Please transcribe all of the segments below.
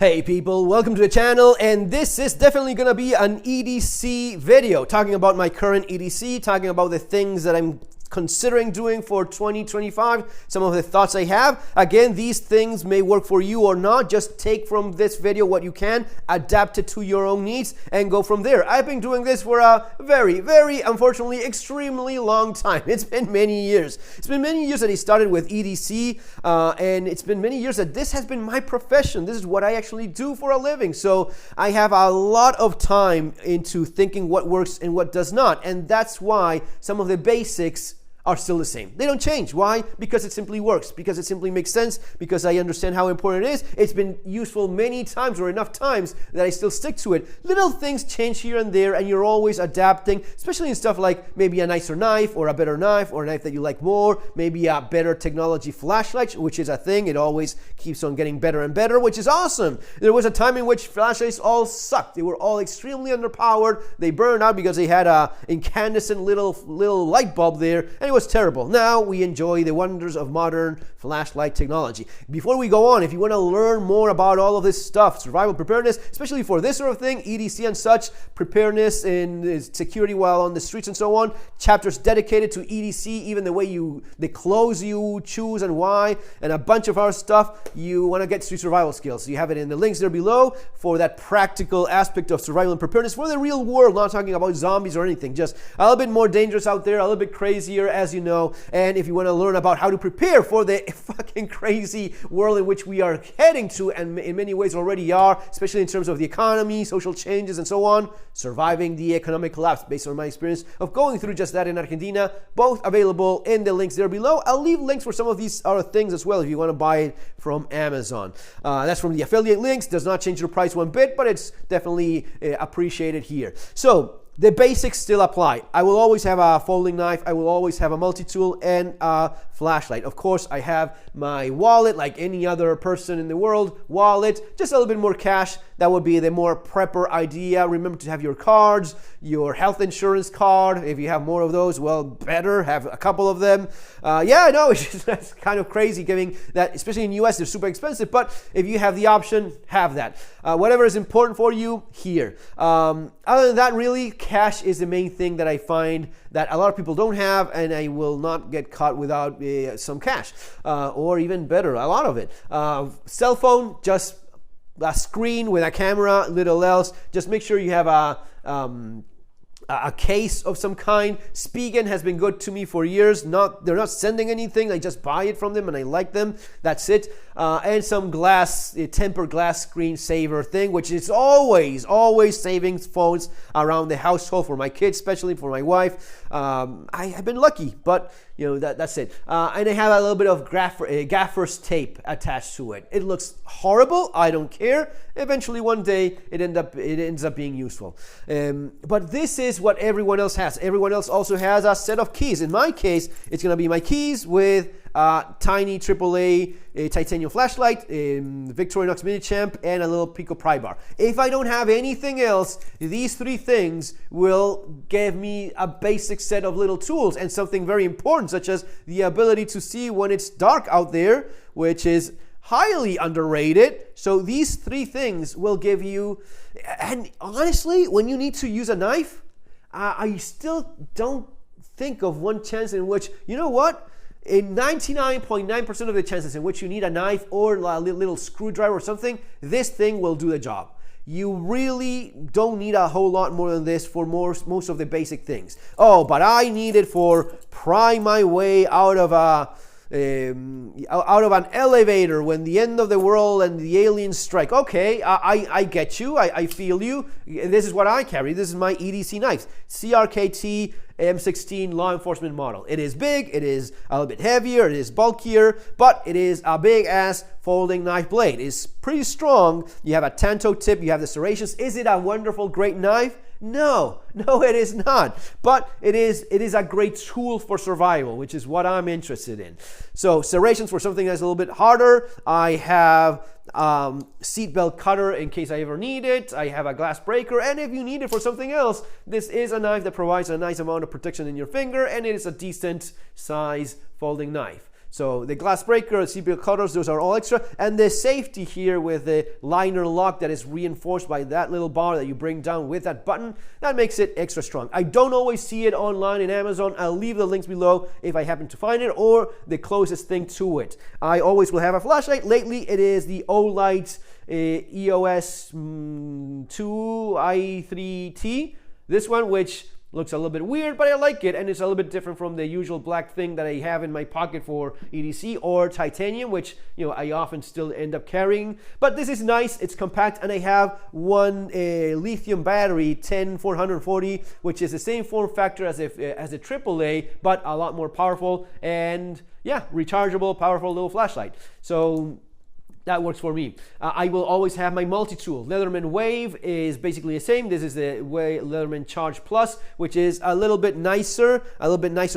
Hey people, welcome to the channel, and this is definitely gonna be an EDC video talking about my current EDC, talking about the things that I'm considering doing for 2025, some of the thoughts I have. Again, these things may work for you or not. Just take from this video what you can, adapt it to your own needs, and go from there. I've been doing this for a very, unfortunately, extremely long time. It's been many years. It's been many years that I started with EDC, and it's been many years that this has been my profession. This is what I actually do for a living. So I have a lot of time into thinking what works and what does not, and that's why some of the basics are still the same. They don't change. Why? Because it simply works, because it simply makes sense, because I understand how important it is. It's been useful many times, or enough times, that I still stick to it. Little things change here and there, and you're always adapting, especially in stuff like maybe a nicer knife, or a better knife, or a knife that you like more, maybe a better technology flashlight, which is a thing. It always keeps on getting better and better, which is awesome. There was a time in which flashlights all sucked. They were all extremely underpowered. They burned out because they had a incandescent little light bulb there, and it was terrible. Now we enjoy the wonders of modern flashlight technology. Before we go on, if you want to learn more about all of this stuff, survival preparedness, especially for this sort of thing, EDC and such, preparedness and security while on the streets and so on, chapters dedicated to EDC, even the clothes you choose and why, and a bunch of other stuff, you want to get to survival skills. So you have it in the links there below for that practical aspect of survival and preparedness for the real world, not talking about zombies or anything, just a little bit more dangerous out there, a little bit crazier, as you know. And if you want to learn about how to prepare for the fucking crazy world in which we are heading to, and in many ways already are, especially in terms of the economy, social changes, and so on, surviving the economic collapse, based on my experience of going through just that in Argentina, both available in the links there below. I'll leave links for some of these other things as well if you want to buy it from Amazon. That's from the affiliate links. Does not change the price one bit, but it's definitely appreciated here. So the basics still apply. I will always have a folding knife. I will always have a multi-tool and a flashlight. Of course, I have my wallet, like any other person in the world. Wallet, just a little bit more cash. That would be the more prepper idea. Remember to have your cards, your health insurance card. If you have more of those, well, better have a couple of them. Yeah, I know, it's kind of crazy giving that, especially in the US, they're super expensive. But if you have the option, have that. Whatever is important for you, here. Other than that, really, cash is the main thing that I find that a lot of people don't have, and I will not get caught without some cash, or even better, a lot of it. Cell phone, just a screen with a camera, little else. Just make sure you have a case of some kind. Spigen has been good to me for years. They're not sending anything. I just buy it from them and I like them. That's it. And some glass, tempered glass screen saver thing, which is always saving phones around the household for my kids, especially for my wife. I have been lucky, but you know that's it. And I have a little bit of gaffer's tape attached to it. It looks horrible. I don't care. Eventually, one day, it ends up being useful. But this is what everyone else has. Everyone else also has a set of keys. In my case, it's gonna be my keys with tiny AAA titanium flashlight, Victorinox Mini Champ, and a little Pico pry bar. If I don't have anything else, these three things will give me a basic set of little tools, and something very important, such as the ability to see when it's dark out there, which is highly underrated. So these three things will give you, and honestly, when you need to use a knife, I still don't think of one chance in which, you know what? In 99.9% of the chances in which you need a knife or a little screwdriver or something, this thing will do the job. You really don't need a whole lot more than this for most of the basic things. Oh, but I need it for prying my way out of an elevator when the end of the world and the aliens strike. Okay, I get you. I feel you. This is what I carry. This is my EDC knife. CRKT M16 law enforcement model. It is big, it is a little bit heavier, it is bulkier, but it is a big ass folding knife blade. It's pretty strong. You have a tanto tip, you have the serrations. Is it a wonderful, great knife? No, it is not. But it is a great tool for survival, which is what I'm interested in. So serrations for something that's a little bit harder. I have seatbelt cutter in case I ever need it. I have a glass breaker, and if you need it for something else, this is a knife that provides a nice amount of protection in your finger, and it is a decent size folding knife. So the glass breaker, the seatbelt cutters, those are all extra. And the safety here with the liner lock that is reinforced by that little bar that you bring down with that button, that makes it extra strong. I don't always see it online in Amazon. I'll leave the links below if I happen to find it, or the closest thing to it. I always will have a flashlight. Lately, it is the Olight EOS 2 i3T. This one, which looks a little bit weird, but I like it, and it's a little bit different from the usual black thing that I have in my pocket for EDC, or titanium, which I often still end up carrying. But this is nice, it's compact, and I have one lithium battery, 10440, which is the same form factor as a AAA, but a lot more powerful, and yeah, rechargeable, powerful little flashlight. So that works for me. I will always have my multi-tool. Leatherman Wave is basically the same. This is the Leatherman Charge Plus, which is a little bit nicer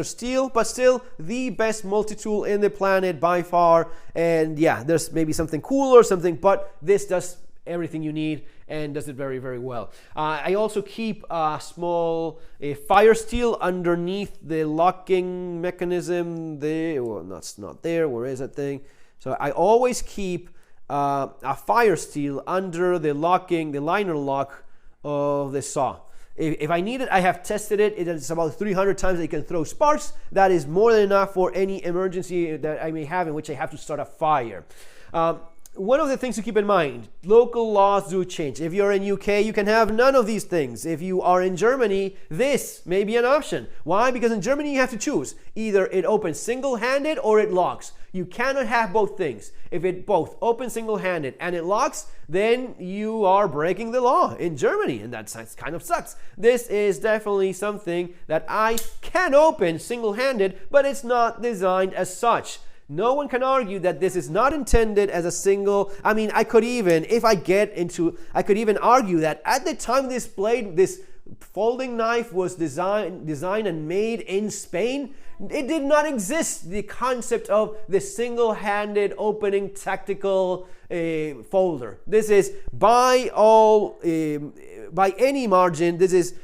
steel, but still the best multi-tool in the planet by far. And yeah, there's maybe something cooler or something, but this does everything you need and does it very, very well. I also keep a small fire steel underneath the locking mechanism. Well, that's not there. Where is that thing? So I always keep a fire steel under the liner lock of the saw. If I need it, I have tested it. It's about 300 times that it can throw sparks. That is more than enough for any emergency that I may have in which I have to start a fire. One of the things to keep in mind, local laws do change. If you're in UK, you can have none of these things. If you are in Germany, this may be an option. Why? Because in Germany you have to choose. Either it opens single-handed or it locks. You cannot have both things. If it both opens single-handed and it locks, then you are breaking the law in Germany, and that kind of sucks. This is definitely something that I can open single-handed, but it's not designed as such. No one can argue that this is not intended as a single. I mean, I could even argue that at the time this folding knife was designed and made in Spain, it did not exist, the concept of the single-handed opening tactical folder. This is by any margin, this is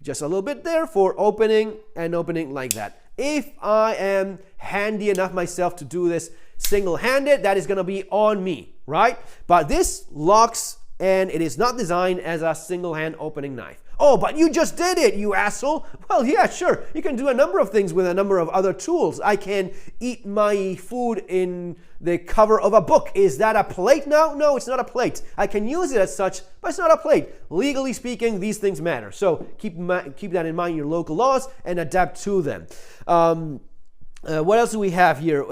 just a little bit there for opening like that. If I am handy enough myself to do this single-handed, that is going to be on me, right? But this locks, and it is not designed as a single-hand opening knife. Oh, but you just did it, you asshole. Well, yeah, sure. You can do a number of things with a number of other tools. I can eat my food in the cover of a book. Is that a plate now? No, it's not a plate. I can use it as such, but it's not a plate. Legally speaking, these things matter. So keep that in mind, your local laws, and adapt to them. What else do we have here?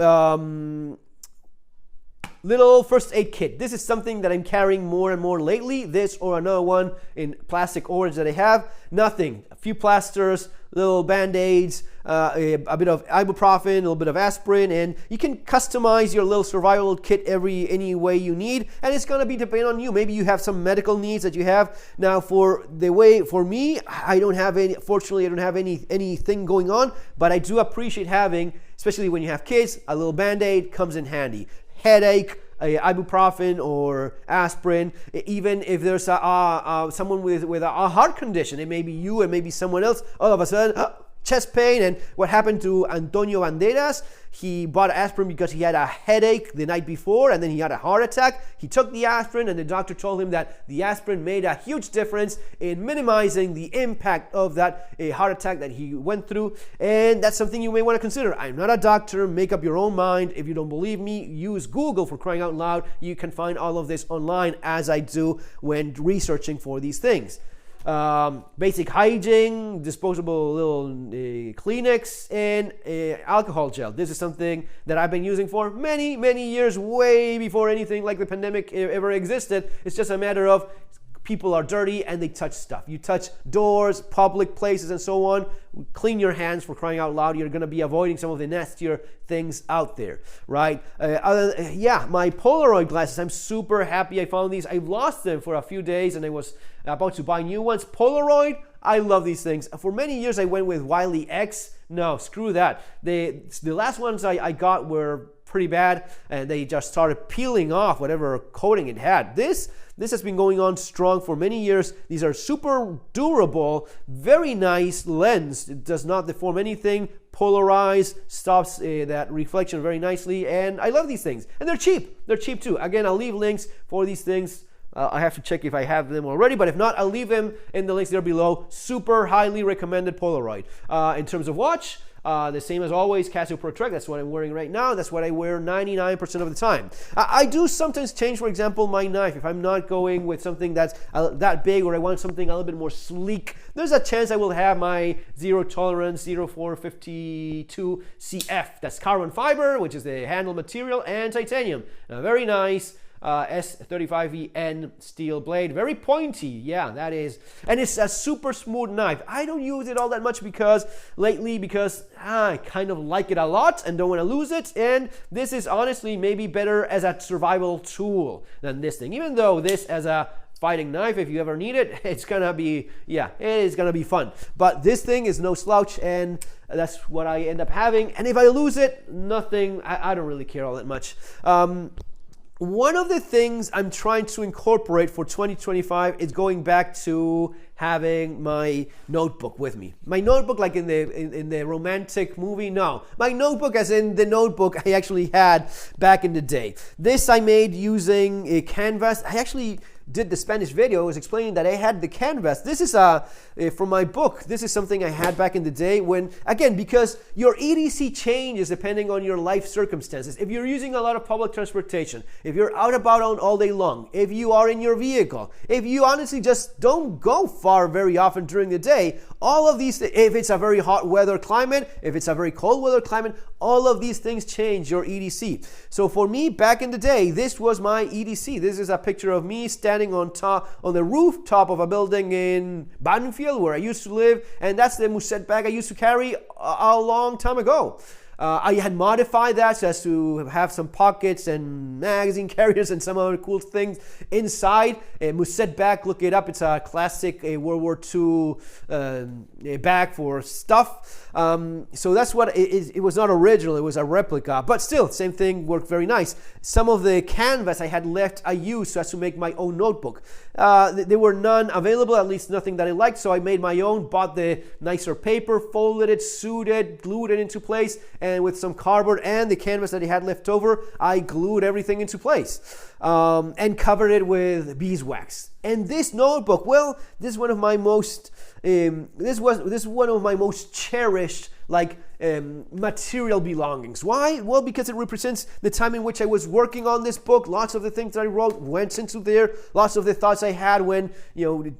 Little first aid kit. This is something that I'm carrying more and more lately. This or another one in plastic orange that I have. Nothing. A few plasters, little band-aids, a bit of ibuprofen, a little bit of aspirin, and you can customize your little survival kit any way you need, and it's gonna be depending on you. Maybe you have some medical needs that you have. Now, for me, I don't have any. Fortunately, I don't have anything going on, but I do appreciate having, especially when you have kids, a little band-aid comes in handy. Headache, ibuprofen or aspirin. Even if there's someone with a heart condition, it may be you, it may be someone else, all of a sudden chest pain. And what happened to Antonio Banderas, he bought aspirin because he had a headache the night before, and then he had a heart attack. He took the aspirin, and the doctor told him that the aspirin made a huge difference in minimizing the impact of that heart attack that he went through. And that's something you may want to consider. I'm not a doctor. Make up your own mind. If you don't believe me, use Google, for crying out loud. You can find all of this online, as I do when researching for these things. Basic hygiene, disposable little Kleenex, and alcohol gel. This is something that I've been using for many, many years, way before anything like the pandemic ever existed. It's just a matter of people are dirty and they touch stuff. You touch doors, public places, and so on. Clean your hands, for crying out loud. You're going to be avoiding some of the nastier things out there, right? My Polaroid glasses. I'm super happy I found these. I lost them for a few days and I was about to buy new ones. Polaroid, I love these things. For many years I went with Wiley X. No, screw that. The last ones I got were pretty bad, and they just started peeling off whatever coating it had. This has been going on strong for many years. These are super durable, very nice lens. It does not deform anything. polarized, stops that reflection very nicely, and I love these things. And they're cheap. They're cheap too. Again, I'll leave links for these things. I have to check if I have them already, but if not, I'll leave them in the links there below. Super highly recommended Polaroid. In terms of watch, the same as always, Casio Pro Trek. That's what I'm wearing right now. That's what I wear 99% of the time. I do sometimes change, for example, my knife. If I'm not going with something that's that big, or I want something a little bit more sleek, there's a chance I will have my Zero Tolerance 0452 CF. That's carbon fiber, which is the handle material, and titanium. Very nice. S35VN steel blade, very pointy, yeah, that is, and it's a super smooth knife. I don't use it all that much because I kind of like it a lot and don't want to lose it, and this is honestly maybe better as a survival tool than this thing, even though this as a fighting knife, if you ever need it, it's gonna be, yeah, it is gonna be fun. But this thing is no slouch, and that's what I end up having, and if I lose it, nothing, I don't really care all that much. One of the things I'm trying to incorporate for 2025 is going back to having my notebook with me. My notebook, like in the romantic movie, no. My notebook as in the notebook I actually had back in the day. This I made using a canvas. I actually did the Spanish video. I was explaining that I had the canvas. This is from my book. This is something I had back in the day when, again, because your EDC changes depending on your life circumstances. If you're using a lot of public transportation, if you're out about all day long, if you are in your vehicle, if you honestly just don't go far very often during the day, all of these, if it's a very hot weather climate, if it's a very cold weather climate, all of these things change your EDC. So for me, back in the day, this was my EDC. This is a picture of me standing on the rooftop of a building in Banfield, where I used to live, and that's the Musette bag I used to carry a long time ago. I had modified that so as to have some pockets and magazine carriers and some other cool things inside. Musette bag, look it up. It's a classic World War II bag for stuff. So that's what it is. It was not original. It was a replica. But still, same thing, worked very nice. Some of the canvas I had left, I used so as to make my own notebook. There were none available, at least nothing that I liked. So I made my own, bought the nicer paper, folded it, sewed it, glued it into place, and with some cardboard and the canvas that I had left over, I glued everything into place and covered it with beeswax. And this notebook, well, this is one of my most cherished material belongings. Why? Well, because it represents the time in which I was working on this book. Lots of the things that I wrote went into there. Lots of the thoughts I had when,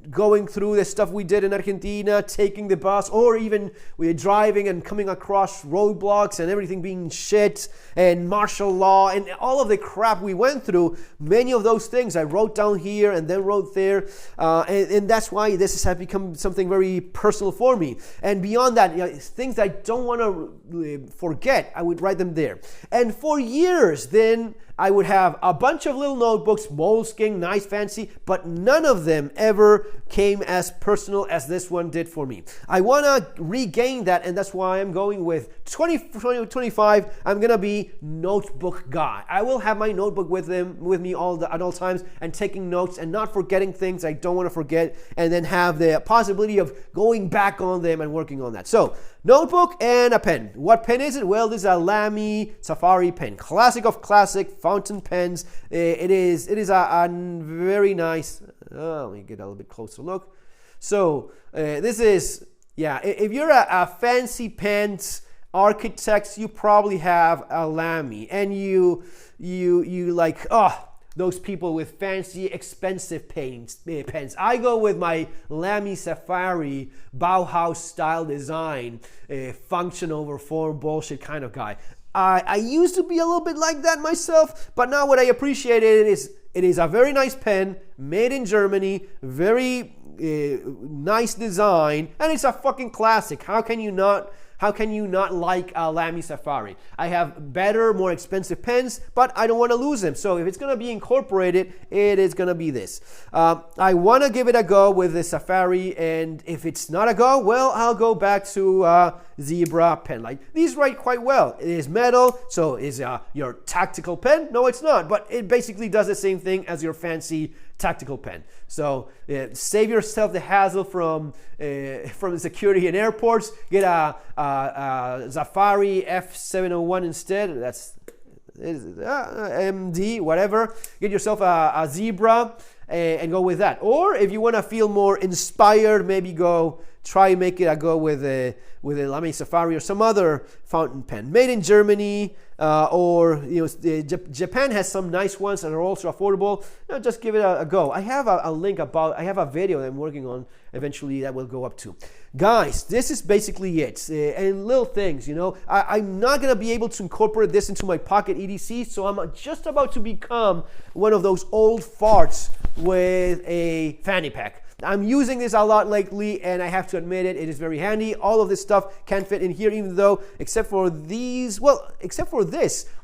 going through the stuff we did in Argentina, taking the bus, or even we were driving and coming across roadblocks and everything being shit and martial law and all of the crap we went through. Many of those things I wrote down here and then wrote there, and that's why this has become something very personal for me. And beyond that, things that I don't want to forget, I would write them there. And for years then, I would have a bunch of little notebooks, moleskin, nice, fancy, but none of them ever came as personal as this one did for me. I want to regain that, and that's why I'm going with 2025. I'm going to be notebook guy. I will have my notebook with me at all times, and taking notes and not forgetting things I don't want to forget, and then have the possibility of going back on them and working on that. So, notebook and a pen. What pen is it? Well, this is a Lamy Safari pen. Classic of classic fountain pens. It is a very nice, let me get a little bit closer look. So this is, if you're a fancy pens architect, you probably have a Lamy, and you like, those people with fancy, expensive pens. I go with my Lamy Safari Bauhaus style design, function over form bullshit kind of guy. I used to be a little bit like that myself, but now what I appreciate it is a very nice pen, made in Germany, very nice design, and it's a fucking classic. How can you not like a Lamy Safari? I have better, more expensive pens, but I don't want to lose them. So if it's going to be incorporated, it is going to be this. I want to give it a go with the Safari, and if it's not a go, well, I'll go back to zebra pen. Like, these write quite well. It is metal, so is your tactical pen? No, it's not, but it basically does the same thing as your fancy tactical pen. So save yourself the hassle from security in airports. Get a Safari F701 instead. That's MD, whatever. Get yourself a zebra and go with that. Or if you want to feel more inspired, maybe try make it a go with a Lamy Safari or some other fountain pen made in Germany, or Japan has some nice ones that are also affordable. Just give it a go. I have a link I have a video that I'm working on eventually that will go up too. Guys, this is basically it. And little things, I'm not gonna be able to incorporate this into my pocket EDC, so I'm just about to become one of those old farts with a fanny pack. I'm using this a lot lately, and I have to admit it is very handy. All of this stuff can fit in here, even though, except for this,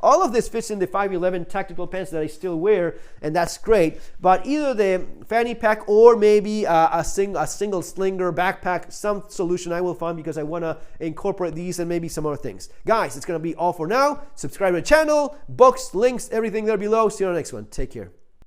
all of this fits in the 511 tactical pants that I still wear, and that's great. But either the fanny pack or maybe a single slinger backpack, some solution I will find, because I want to incorporate these and maybe some other things. Guys, it's going to be all for now. Subscribe to the channel, books, links, everything there below. See you on the next one. Take care.